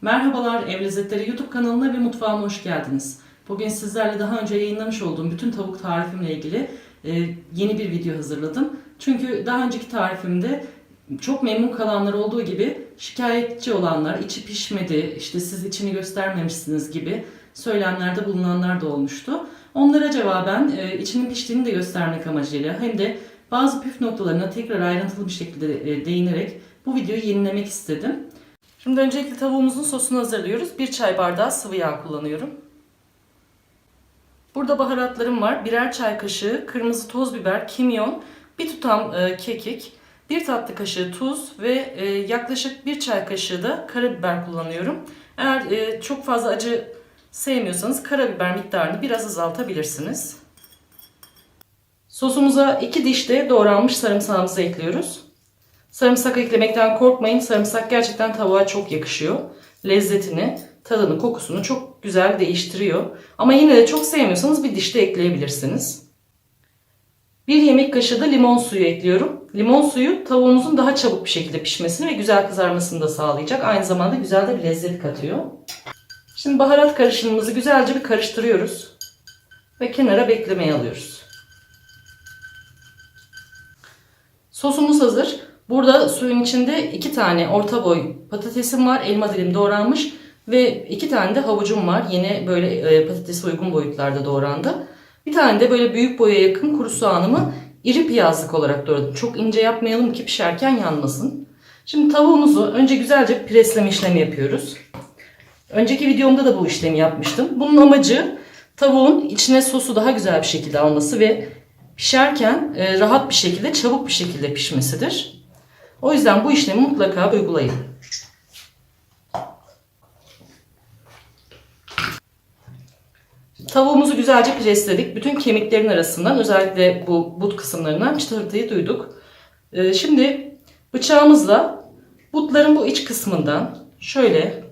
Merhabalar, Ev Lezzetleri YouTube kanalına ve mutfağıma hoş geldiniz. Bugün sizlerle daha önce yayınlamış olduğum bütün tavuk tarifimle ilgili yeni bir video hazırladım. Çünkü daha önceki tarifimde çok memnun kalanlar olduğu gibi şikayetçi olanlar, içi pişmedi, işte siz içini göstermemişsiniz gibi söylemlerde bulunanlar da olmuştu. Onlara cevaben içinin piştiğini de göstermek amacıyla hem de bazı püf noktalarına tekrar ayrıntılı bir şekilde değinerek bu videoyu yenilemek istedim. Şimdi öncelikle tavuğumuzun sosunu hazırlıyoruz. 1 çay bardağı sıvı yağ kullanıyorum. Burada baharatlarım var. Birer çay kaşığı kırmızı toz biber, kimyon, bir tutam kekik, 1 tatlı kaşığı tuz ve yaklaşık 1 çay kaşığı da karabiber kullanıyorum. Eğer çok fazla acı sevmiyorsanız karabiber miktarını biraz azaltabilirsiniz. Sosumuza 2 diş de doğranmış sarımsağımızı ekliyoruz. Sarımsak eklemekten korkmayın. Sarımsak gerçekten tavuğa çok yakışıyor. Lezzetini, tadını, kokusunu çok güzel değiştiriyor. Ama yine de çok sevmiyorsanız bir diş de ekleyebilirsiniz. 1 yemek kaşığı da limon suyu ekliyorum. Limon suyu tavuğunuzun daha çabuk bir şekilde pişmesini ve güzel kızarmasını da sağlayacak. Aynı zamanda güzel de bir lezzet katıyor. Şimdi baharat karışımımızı güzelce bir karıştırıyoruz. Ve kenara beklemeye alıyoruz. Sosumuz hazır. Burada suyun içinde 2 tane orta boy patatesim var. Elma dilim doğranmış. Ve 2 tane de havucum var. Yine böyle patatese uygun boyutlarda doğrandı. Bir tane de böyle büyük boya yakın kuru soğanımı iri piyazlık olarak doğradım. Çok ince yapmayalım ki pişerken yanmasın. Şimdi tavuğumuzu önce güzelce presleme işlemi yapıyoruz. Önceki videomda da bu işlemi yapmıştım. Bunun amacı tavuğun içine sosu daha güzel bir şekilde alması ve pişerken rahat bir şekilde, çabuk bir şekilde pişmesidir. O yüzden bu işlemi mutlaka uygulayın. Tavuğumuzu güzelce presledik. Bütün kemiklerin arasından, özellikle bu but kısımlarından çıtırtıyı duyduk. Şimdi bıçağımızla butların bu iç kısmından şöyle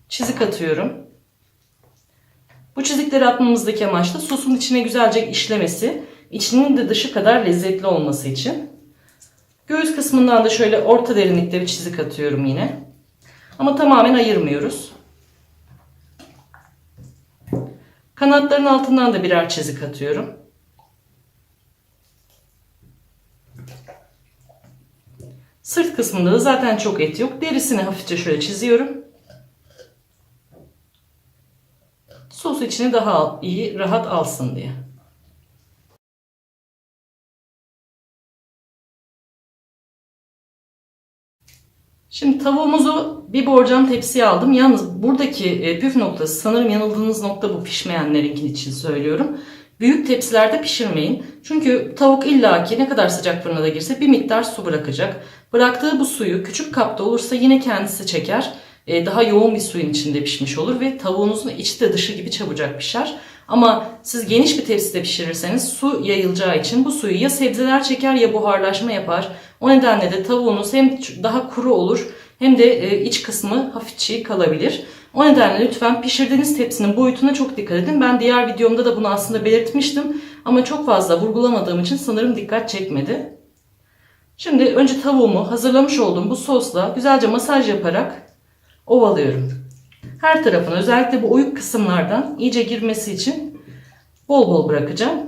çizik atıyorum. Bu çizikleri atmamızdaki amaç da sosun içine güzelce işlemesi, içinin de dışı kadar lezzetli olması için. Göğüs kısmından da şöyle orta derinlikte bir çizik atıyorum yine. Ama tamamen ayırmıyoruz. Kanatların altından da birer çizik atıyorum. Sırt kısmında da zaten çok et yok. Derisini hafifçe şöyle çiziyorum. Sos içini daha iyi, rahat alsın diye. Şimdi tavuğumuzu bir borcam tepsiye aldım. Yalnız buradaki püf noktası, sanırım yanıldığınız nokta bu, pişmeyenlerin için söylüyorum. Büyük tepsilerde pişirmeyin. Çünkü tavuk illaki ne kadar sıcak fırına da girse bir miktar su bırakacak. Bıraktığı bu suyu küçük kapta olursa yine kendisi çeker. Daha yoğun bir suyun içinde pişmiş olur ve tavuğunuzun içi de dışı gibi çabucak pişer. Ama siz geniş bir tepside pişirirseniz su yayılacağı için bu suyu ya sebzeler çeker ya buharlaşma yapar. O nedenle de tavuğunuz hem daha kuru olur hem de iç kısmı hafif çiğ kalabilir. O nedenle lütfen pişirdiğiniz tepsinin boyutuna çok dikkat edin. Ben diğer videomda da bunu aslında belirtmiştim ama çok fazla vurgulamadığım için sanırım dikkat çekmedi. Şimdi önce tavuğumu hazırlamış olduğum bu sosla güzelce masaj yaparak ovalıyorum. Her tarafına, özellikle bu oyuk kısımlardan iyice girmesi için bol bol bırakacağım.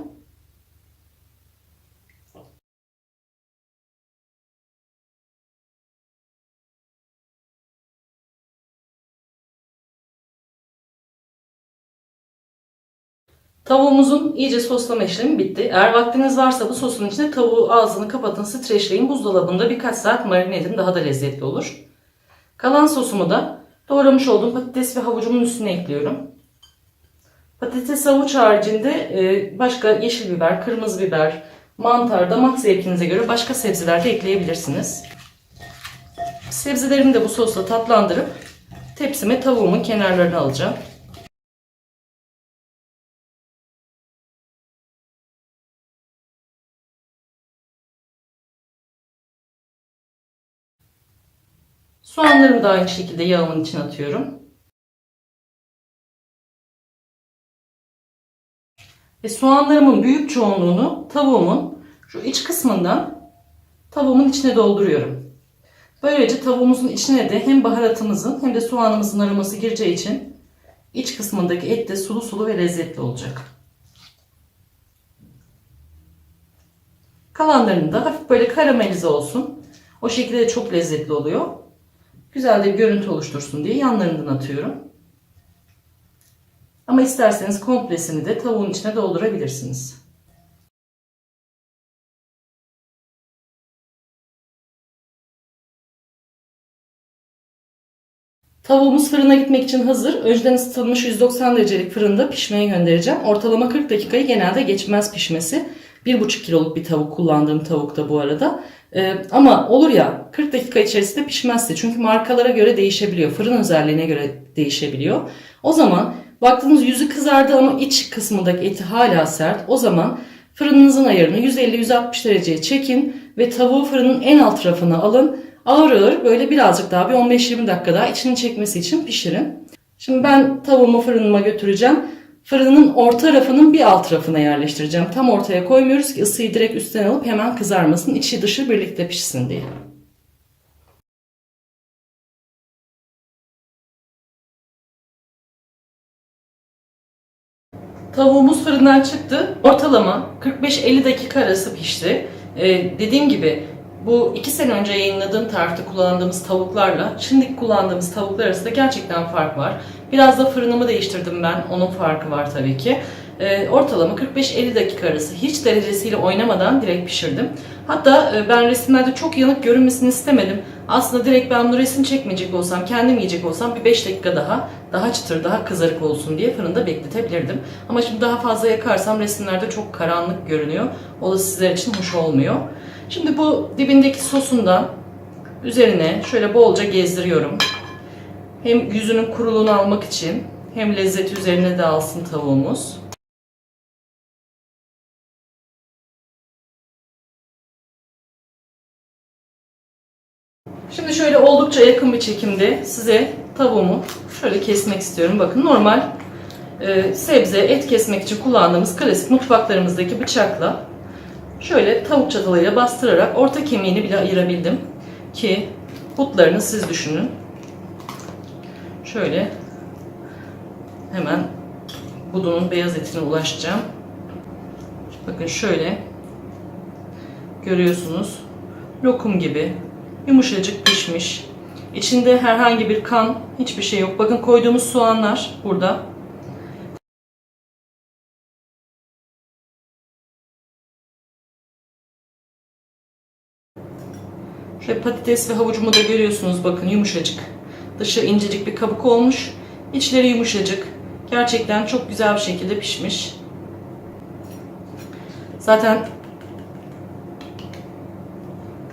Tavuğumuzun iyice soslama işlemi bitti. Eğer vaktiniz varsa bu sosun içine tavuğu ağzını kapatın, streçleyin. Buzdolabında birkaç saat marine edin, daha da lezzetli olur. Kalan sosumu da doğramış olduğum patates ve havucumun üstüne ekliyorum. Patates havuç haricinde başka yeşil biber, kırmızı biber, mantar, damak zevkinize göre başka sebzeler de ekleyebilirsiniz. Sebzelerimi de bu sosla tatlandırıp tepsime tavuğumun kenarlarını alacağım. Soğanlarımı da aynı şekilde yağımın içine atıyorum. Ve soğanlarımın büyük çoğunluğunu tavuğumun şu iç kısmından tavuğumun içine dolduruyorum. Böylece tavuğumuzun içine de hem baharatımızın hem de soğanımızın aroması gireceği için iç kısmındaki et de sulu sulu ve lezzetli olacak. Kalanlarını da hafif böyle karamelize olsun. O şekilde de çok lezzetli oluyor. Güzel de bir görüntü oluştursun diye yanlarından atıyorum. Ama isterseniz komplesini de tavuğun içine doldurabilirsiniz. Tavuğumuz fırına gitmek için hazır. Önceden ısıtılmış 190 derecelik fırında pişmeye göndereceğim. Ortalama 40 dakikayı genelde geçmez pişmesi. 1,5 kiloluk bir tavuk kullandığım tavukta bu arada. Ama olur ya 40 dakika içerisinde pişmezse, çünkü markalara göre değişebiliyor. Fırın özelliğine göre değişebiliyor. O zaman baktığınız yüzü kızardı ama iç kısmındaki eti hala sert. O zaman fırınınızın ayarını 150-160 dereceye çekin ve tavuğu fırının en alt rafına alın. Ağır ağır böyle birazcık daha bir 15-20 dakika daha içini çekmesi için pişirin. Şimdi ben tavuğumu fırınıma götüreceğim. Fırının orta rafının bir alt rafına yerleştireceğim. Tam ortaya koymuyoruz ki ısıyı direkt üstten alıp hemen kızarmasın. İçi dışı birlikte pişsin diye. Tavuğumuz fırından çıktı. Ortalama 45-50 dakika arası pişti. Dediğim gibi bu 2 sene önce yayınladığım tarifte kullandığımız tavuklarla şimdi kullandığımız tavuklar arasında gerçekten fark var. Biraz da fırınımı değiştirdim ben. Onun farkı var tabii ki. Ortalama 45-50 dakika arası hiç derecesiyle oynamadan direkt pişirdim. Hatta ben resimlerde çok yanık görünmesini istemedim. Aslında direkt ben bunu resim çekmeyecek olsam, kendim yiyecek olsam bir 5 dakika daha çıtır, daha kızarık olsun diye fırında bekletebilirdim. Ama şimdi daha fazla yakarsam resimlerde çok karanlık görünüyor. O da sizler için hoş olmuyor. Şimdi bu dibindeki sosundan üzerine şöyle bolca gezdiriyorum. Hem yüzünün kuruluğunu almak için hem lezzeti üzerine de alsın tavuğumuz. Şimdi şöyle oldukça yakın bir çekimde size tavuğumu şöyle kesmek istiyorum. Bakın normal sebze, et kesmek için kullandığımız klasik mutfaklarımızdaki bıçakla şöyle tavuk çatalıyla bastırarak orta kemiğini bile ayırabildim. Ki butlarını siz düşünün. Şöyle hemen budunun beyaz etine ulaşacağım. Bakın şöyle görüyorsunuz. Lokum gibi yumuşacık pişmiş. İçinde herhangi bir kan, hiçbir şey yok. Bakın koyduğumuz soğanlar burada. Şöyle patates ve havucumu da görüyorsunuz, bakın yumuşacık. Dışı incecik bir kabuk olmuş. İçleri yumuşacık. Gerçekten çok güzel bir şekilde pişmiş. Zaten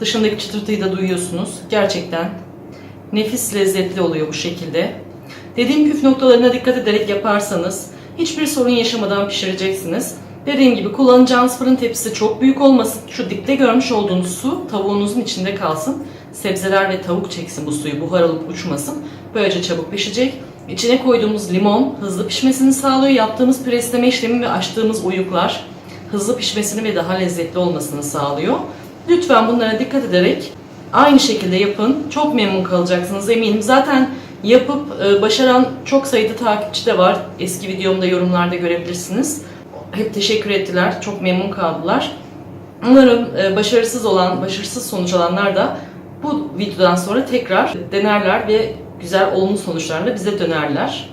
dışındaki çıtırtıyı da duyuyorsunuz. Gerçekten nefis lezzetli oluyor bu şekilde. Dediğim püf noktalarına dikkat ederek yaparsanız hiçbir sorun yaşamadan pişireceksiniz. Dediğim gibi kullanacağınız fırın tepsisi çok büyük olmasın. Şu dipte görmüş olduğunuz su tavuğunuzun içinde kalsın. Sebzeler ve tavuk çeksin bu suyu, buhar olup uçmasın. Böylece çabuk pişecek. İçine koyduğumuz limon hızlı pişmesini sağlıyor. Yaptığımız presleme işlemi ve açtığımız oyuklar hızlı pişmesini ve daha lezzetli olmasını sağlıyor. Lütfen bunlara dikkat ederek aynı şekilde yapın. Çok memnun kalacaksınız eminim. Zaten yapıp başaran çok sayıda takipçi de var. Eski videomda yorumlarda görebilirsiniz. Hep teşekkür ettiler. Çok memnun kaldılar. Umarım başarısız sonuç alanlar da bu videodan sonra tekrar denerler ve güzel olumlu sonuçlarla bize dönerler.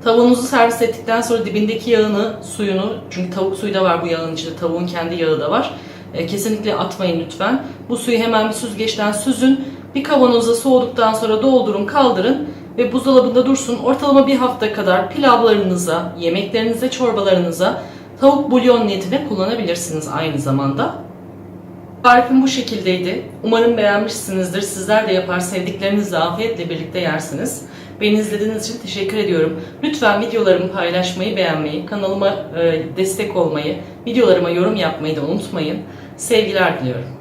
Tavuğunuzu servis ettikten sonra dibindeki yağını, suyunu, çünkü tavuk suyu da var bu yağın içinde, tavuğun kendi yağı da var. Kesinlikle atmayın lütfen. Bu suyu hemen bir süzgeçten süzün. Bir kavanoza soğuduktan sonra doldurun, kaldırın ve buzdolabında dursun. Ortalama bir hafta kadar pilavlarınıza, yemeklerinize, çorbalarınıza, tavuk bulyon niyetine kullanabilirsiniz aynı zamanda. Tarifim bu şekildeydi. Umarım beğenmişsinizdir. Sizler de yapar, sevdiklerinizle afiyetle birlikte yersiniz. Beni izlediğiniz için teşekkür ediyorum. Lütfen videolarımı paylaşmayı, beğenmeyi, kanalıma destek olmayı, videolarıma yorum yapmayı da unutmayın. Sevgiler diliyorum.